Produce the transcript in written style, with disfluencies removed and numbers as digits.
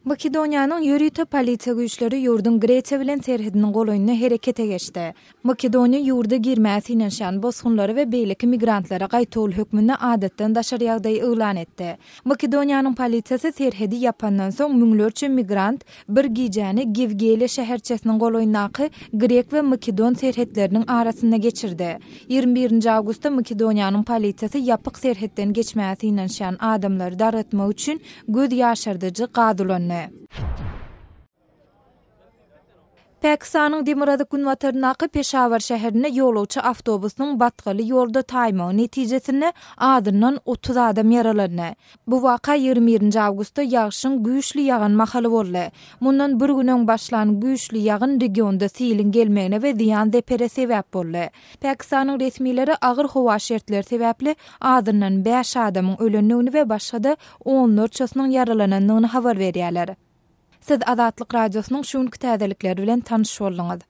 Makedoniýanyň ýörüýte polisiýa güýçleri ýurdun Gretsiýa bilen serhediniň golaýyna herekete geçdi. Makedoniýa ýurda girmäsi inen şan bosgunlary we beýleki migrantlara gaýtawl hökmüni adatdan daşar ýagdaý ýylan etdi. Makedoniýanyň polisiýasy serhedi ýapandan soň müňlerçe migrant bir gijäni Gevgeliýa şäherçesiniň golaýynaky Grek we Makedon serhetleriniň arasynda geçirdi. 21-nji awgustda Makedoniýanyň polisiýasy ýapyk serhetden geçmäsi inen şan adamlary daratmak üçin göz ýaşardyjy gadylandy. Pakistanyň Demirada Kunwatarnaky Peşawar şäherine ýolawçy awtobusynyň batgaly ýolda taýmagy netijesinde adından 30 adam yaralandy. Bu waka 21-nji awgustda ýagşyň güýçli ýagan mahaly boldy. Mundan bir günden başlan güýçli ýagyn regionda silin gelmegine we ziýan zepere sebäp boldy. Pakistanyň resmileri agyr howa şertleri sebäpli adından 5 adamyň ölendigini we başga 14 çysynyň yaralanandygyny habar berýärler. Siz Azatlyk radiosynyň şuňky täzelikleri bilen tanış boldunuz.